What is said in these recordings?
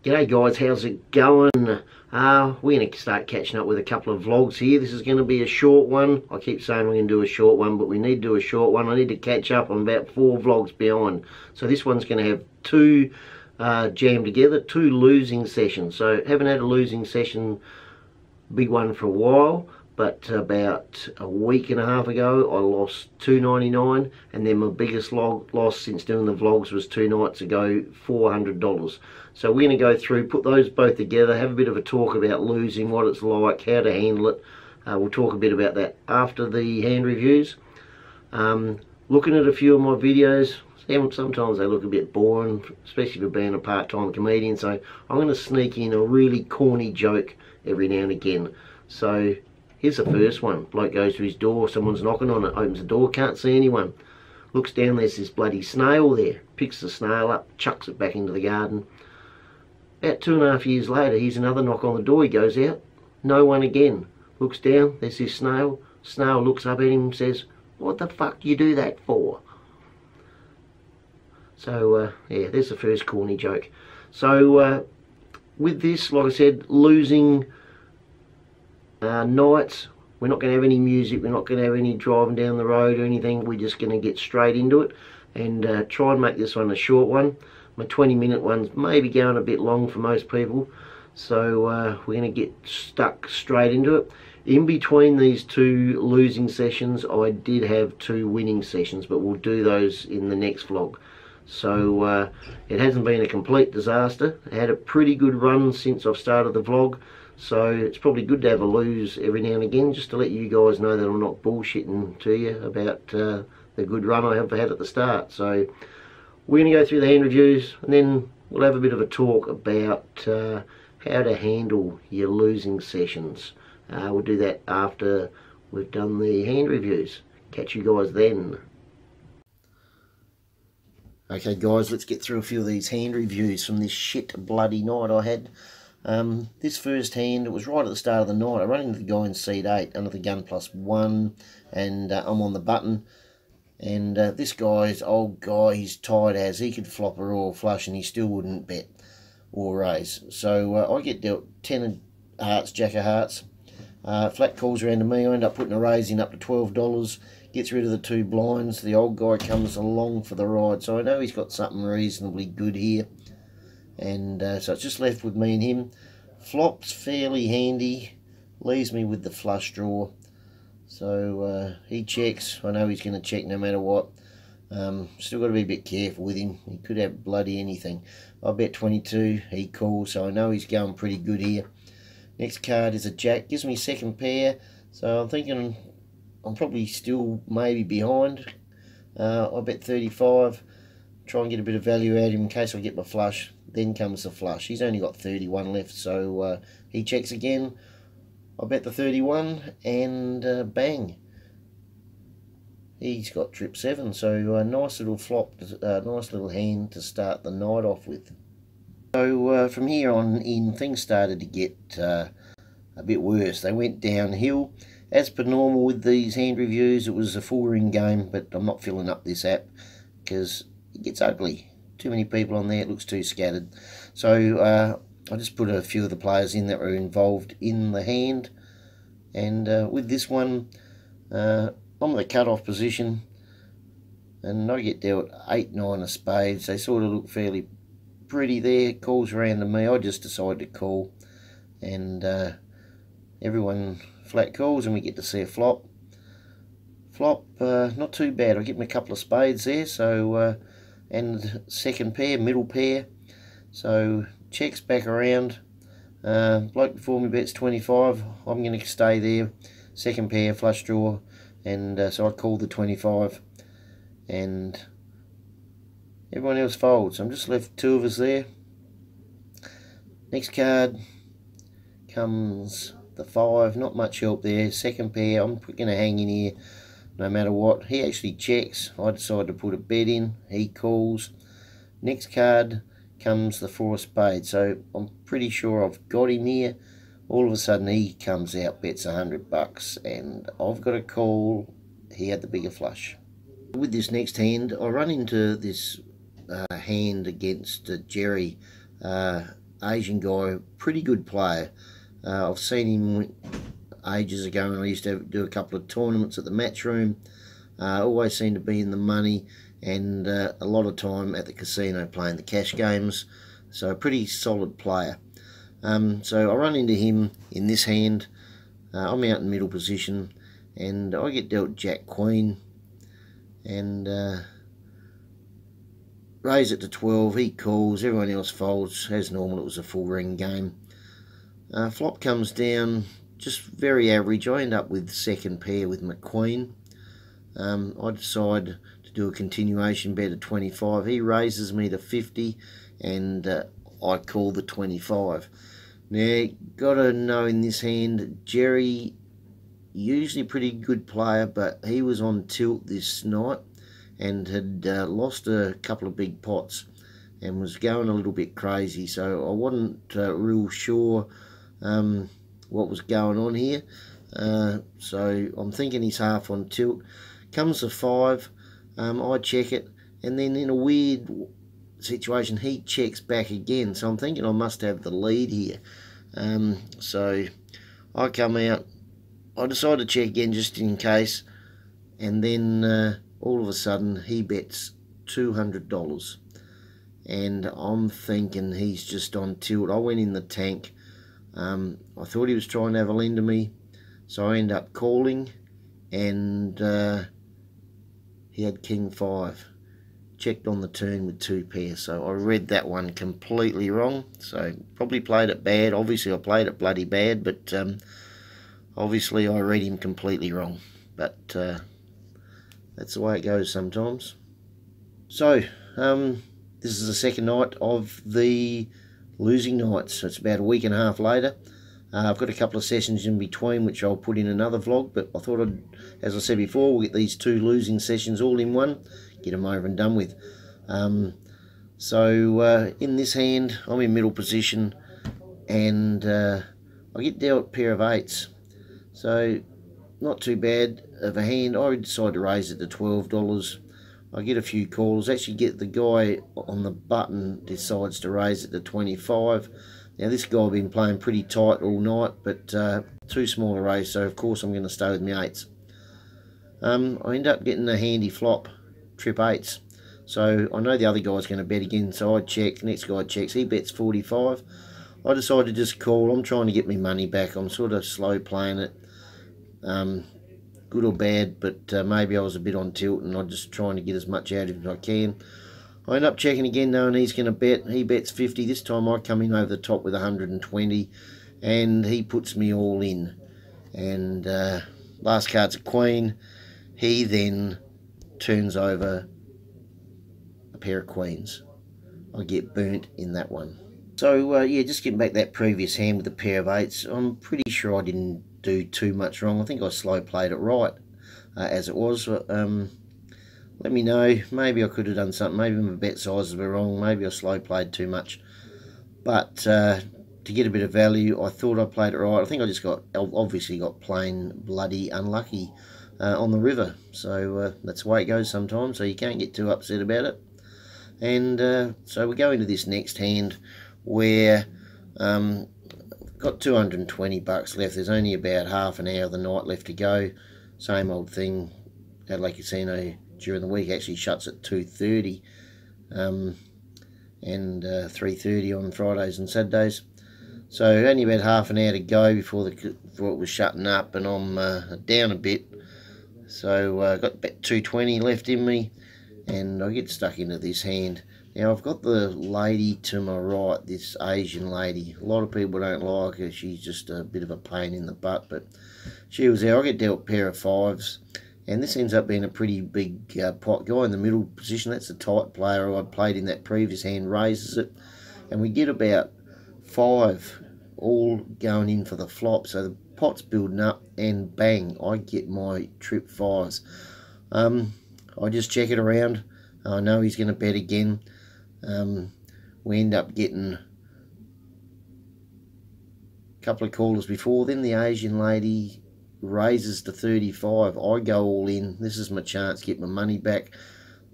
G'day guys, how's it going? We're going to start catching up with a couple of vlogs here. This is going to be a short one. I keep saying we're going to do a short one, but we need to do a short one. I need to catch up. I'm about 4 vlogs behind. So this one's going to have 2 jammed together, 2 losing sessions. So haven't had a losing session, big one for a while. But about a week and a half ago, I lost $2.99, and then my biggest loss since doing the vlogs was 2 nights ago, $400. So we're going to go through, put those both together, have a bit of a talk about losing, what it's like, how to handle it. We'll talk a bit about that after the hand reviews. Looking at a few of my videos, sometimes they look a bit boring, especially for being a part-time comedian. So I'm going to sneak in a really corny joke every now and again. So here's the first one. Bloke goes to his door, someone's knocking on it, opens the door, can't see anyone. Looks down, there's this bloody snail there. Picks the snail up, chucks it back into the garden. About 2.5 years later, here's another knock on the door. He goes out, no one again. Looks down, there's this snail. Snail looks up at him and says, "What the fuck you do that for?" So, yeah, there's the first corny joke. So, with this, like I said, losing nights, we're not going to have any music, we're not going to have any driving down the road or anything. We're just going to get straight into it and try and make this one a short one. My 20-minute ones may be going a bit long for most people, so we're going to get stuck straight into it. In between these 2 losing sessions, I did have 2 winning sessions, but we'll do those in the next vlog. So it hasn't been a complete disaster. I had a pretty good run since I've started the vlog. So it's probably good to have a lose every now and again, just to let you guys know that I'm not bullshitting to you about the good run I have had at the start. So we're going to go through the hand reviews, and then we'll have a bit of a talk about how to handle your losing sessions. We'll do that after we've done the hand reviews. Catch you guys then. Okay guys, let's get through a few of these hand reviews from this shit bloody night I had. This first hand, it was right at the start of the night. I run into the guy in seat 8 under the gun +1, and I'm on the button, and this guy's old guy, he's tired as he could flop a royal flush and he still wouldn't bet or raise. So I get dealt 10 of hearts, jack of hearts. Flat calls around to me. I end up putting a raise in up to $12, gets rid of the 2 blinds. The old guy comes along for the ride, so I know he's got something reasonably good here. And so it's just left with me and him. Flops fairly handy, leaves me with the flush draw. So he checks. I know he's going to check no matter what. Still got to be a bit careful with him. He could have bloody anything. I bet 22. He calls, so I know he's going pretty good here. Next card is a jack. Gives me second pair. So I'm thinking I'm probably still maybe behind. I bet 35. Try and get a bit of value out of him in case I get my flush. Then comes the flush. He's only got 31 left, so he checks again. I bet the 31, and bang. He's got trip 7, so a nice little flop, nice little hand to start the night off with. So from here on in, things started to get a bit worse. They went downhill. As per normal with these hand reviews, it was a full ring game, but I'm not filling up this app because it gets ugly. Too many people on there, it looks too scattered. So I just put a few of the players in that were involved in the hand. And with this one, I'm in the cut-off position, and I get dealt 8, 9 of spades. They sort of look fairly pretty there. Calls around to me. I just decide to call, and everyone flat calls, and we get to see a flop. Flop, not too bad. I get me a couple of spades there, so and second pair, middle pair. So checks back around. Bloke before me bets 25. I'm going to stay there. Second pair, flush draw, and so I call the 25, and everyone else folds. I'm just left 2 of us there. Next card comes the 5. Not much help there. Second pair. I'm going to hang in here no matter what. He actually checks. I decide to put a bet in. He calls. Next card comes the 4 of spades. So I'm pretty sure I've got him here. All of a sudden he comes out, bets $100, and I've got a call. He had the bigger flush. With this next hand, I run into this hand against Jerry. Asian guy, pretty good player. I've seen him ages ago when I used to do a couple of tournaments at the Matchroom. Always seemed to be in the money, and a lot of time at the casino playing the cash games. So a pretty solid player. So I run into him in this hand. I'm out in middle position, and I get dealt Jack Queen, and raise it to 12. He calls, everyone else folds. As normal, it was a full ring game. Flop comes down, just very average. I end up with second pair with McQueen. I decide to do a continuation bet at 25. He raises me to 50, and I call the 25. Now, got to know in this hand, Jerry, usually pretty good player, but he was on tilt this night and had lost a couple of big pots and was going a little bit crazy. So I wasn't real sure what was going on here. So I'm thinking he's half on tilt. Comes the 5, I check it, and then in a weird situation he checks back again, so I'm thinking I must have the lead here. So I come out, I decide to check again just in case, and then all of a sudden he bets $200, and I'm thinking he's just on tilt. I went in the tank. I thought he was trying to have a lend to me, so I end up calling, and he had King 5. Checked on the turn with 2 pairs, so I read that one completely wrong. So probably played it bad. Obviously I played it bloody bad, but obviously I read him completely wrong. But that's the way it goes sometimes. So this is the second night of the losing nights. So it's about a week and a half later. I've got a couple of sessions in between which I'll put in another vlog, but I thought I'd, as I said before, we'll get these 2 losing sessions all in one, get them over and done with. So in this hand, I'm in middle position, and I get dealt a pair of 8s. So not too bad of a hand. I decide to raise it to $12. I get a few calls. Actually get the guy on the button decides to raise it to 25. Now this guy I've been playing pretty tight all night, but too small a raise, so of course I'm going to stay with my 8s. I end up getting a handy flop, trip 8s. So I know the other guy's going to bet again, so I check. Next guy checks, he bets 45. I decide to just call. I'm trying to get my money back. I'm sort of slow playing it. Good or bad, but maybe I was a bit on tilt, and I'm just trying to get as much out of him as I can. I end up checking again, knowing he's going to bet. He bets 50. This time I come in over the top with 120, and he puts me all in. And last card's a queen. He then turns over a pair of queens. I get burnt in that one. So yeah, just getting back that previous hand with a pair of 8s, I'm pretty sure I didn't do too much wrong. I think I slow played it right as it was. Let me know. Maybe I could have done something. Maybe my bet sizes were wrong. Maybe I slow played too much. But to get a bit of value, I thought I played it right. I think I just obviously got plain bloody unlucky on the river. So that's the way it goes sometimes. So you can't get too upset about it. And so we go into this next hand where got 220 bucks left. There's only about half an hour of the night left to go. Same old thing. Adelaide Casino during the week actually shuts at 2:30 and 3:30 on Fridays and Saturdays. So only about half an hour to go before it was shutting up, and I'm down a bit. So got about 220 left in me, and I get stuck into this hand. Now I've got the lady to my right, this Asian lady. A lot of people don't like her. She's just a bit of a pain in the butt, but she was there. I get dealt a pair of 5s. And this ends up being a pretty big pot. Guy in the middle position, that's a tight player I'd played in that previous hand, raises it. And we get about 5 all going in for the flop. So the pot's building up, and bang, I get my trip 5s. I just check it around. I know he's going to bet again. We end up getting a couple of callers before. Then the Asian lady raises to 35. I go all in. This is my chance to get my money back.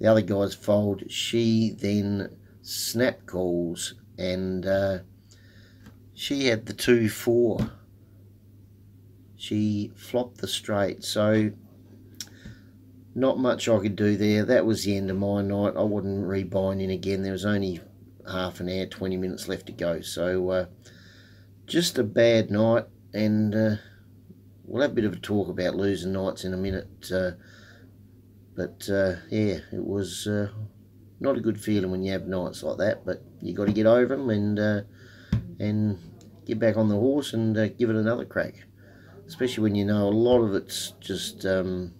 The other guys fold. She then snap calls, and she had the 2-4. She flopped the straight, so not much I could do there. That was the end of my night. I wouldn't rebind in again. There was only half an hour, 20 minutes left to go. So just a bad night, and we'll have a bit of a talk about losing nights in a minute. But yeah, it was not a good feeling when you have nights like that, but you got to get over them and get back on the horse and give it another crack. Especially when you know a lot of it's just a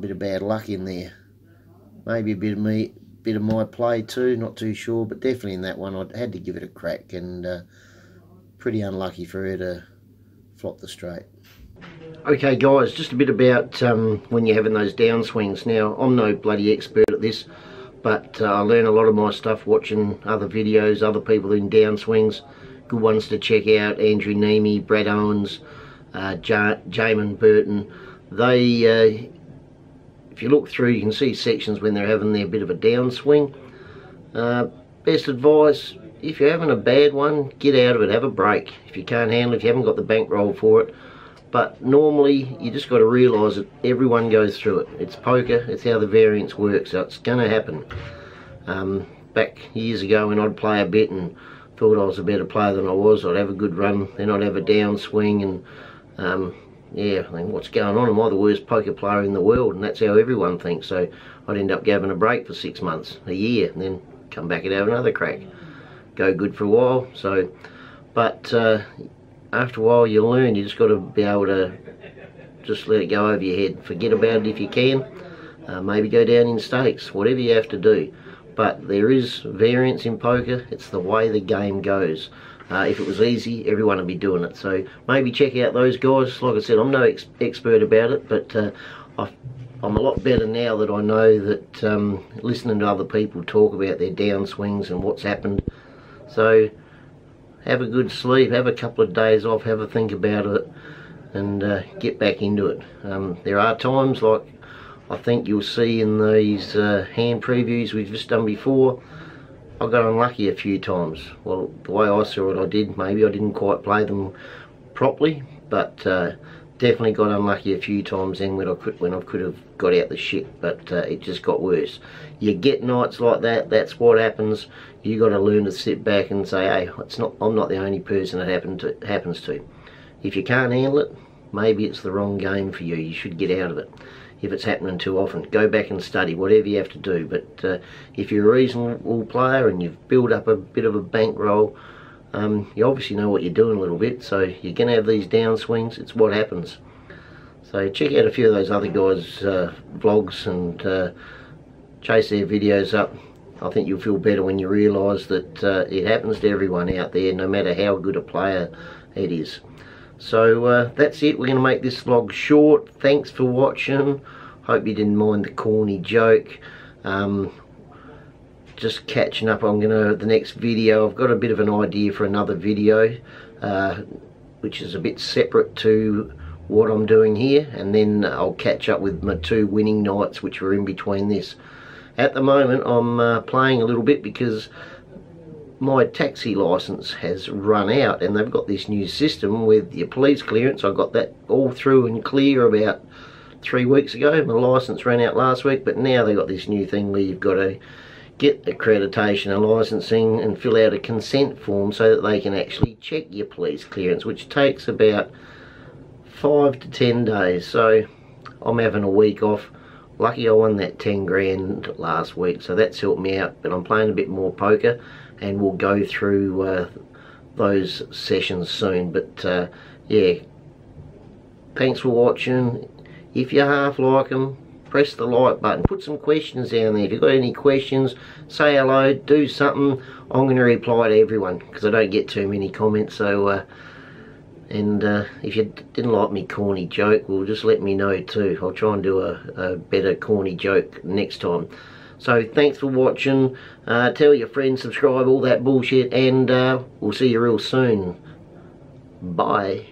bit of bad luck in there. Maybe a bit of my play too, not too sure, but definitely in that one I had to give it a crack, and pretty unlucky for her to flop the straight. Okay guys, just a bit about when you're having those downswings. Now, I'm no bloody expert at this, but I learn a lot of my stuff watching other videos, other people in downswings. Good ones to check out: Andrew Neeme, Brad Owens, Jamin Burton. They, if you look through, you can see sections when they're having their bit of a downswing. Best advice, if you're having a bad one, get out of it, have a break. If you can't handle it, if you haven't got the bankroll for it. But normally, you just got to realise that everyone goes through it. It's poker, it's how the variance works, so it's going to happen. Back years ago when I'd play a bit and thought I was a better player than I was, I'd have a good run, then I'd have a downswing, and yeah, I think, what's going on? Am I the worst poker player in the world? And that's how everyone thinks. So I'd end up having a break for 6 months, a year, and then come back and have another crack. Go good for a while. So, but after a while you learn. You just got to be able to just let it go over your head. Forget about it if you can. Maybe go down in stakes, whatever you have to do. But there is variance in poker. It's the way the game goes. If it was easy, everyone would be doing it. So maybe check out those guys. Like I said, I'm no expert about it, but I'm a lot better now that I know that listening to other people talk about their downswings and what's happened. So have a good sleep, have a couple of days off, have a think about it, and get back into it. There are times, like I think you'll see in these hand previews we've just done before, I got unlucky a few times. Well, the way I saw it, I did. Maybe I didn't quite play them properly, but definitely got unlucky a few times then when I could have got out the shit, but it just got worse. You get nights like that, that's what happens. You got to learn to sit back and say, hey, I'm not the only person that happens to. If you can't handle it, maybe it's the wrong game for you. You should get out of it. If it's happening too often, go back and study, whatever you have to do. But if you're a reasonable player and you've built up a bit of a bankroll, you obviously know what you're doing a little bit, so you're going to have these downswings. It's what happens. So check out a few of those other guys' vlogs and chase their videos up. I think you'll feel better when you realise that it happens to everyone out there, no matter how good a player it is. So that's it. We're going to make this vlog short. Thanks for watching. Hope you didn't mind the corny joke. Just catching up on the next video. I've got a bit of an idea for another video, which is a bit separate to what I'm doing here, and then I'll catch up with my 2 winning nights which were in between this. At the moment I'm playing a little bit because my taxi license has run out, and they've got this new system with your police clearance. I got that all through and clear about 3 weeks ago. My license ran out last week, but now they've got this new thing where you've got to get accreditation and licensing and fill out a consent form so that they can actually check your police clearance, which takes about 5 to 10 days. So I'm having a week off. Lucky I won that 10 grand last week, so that's helped me out. But I'm playing a bit more poker, and we'll go through those sessions soon. But yeah, thanks for watching. If you half like them, press the like button, put some questions down there. If you've got any questions, say hello, do something. I'm going to reply to everyone because I don't get too many comments. So and if you didn't like me corny joke, well, just let me know too. I'll try and do a better corny joke next time. So thanks for watching. Tell your friends, subscribe, all that bullshit, and we'll see you real soon. Bye.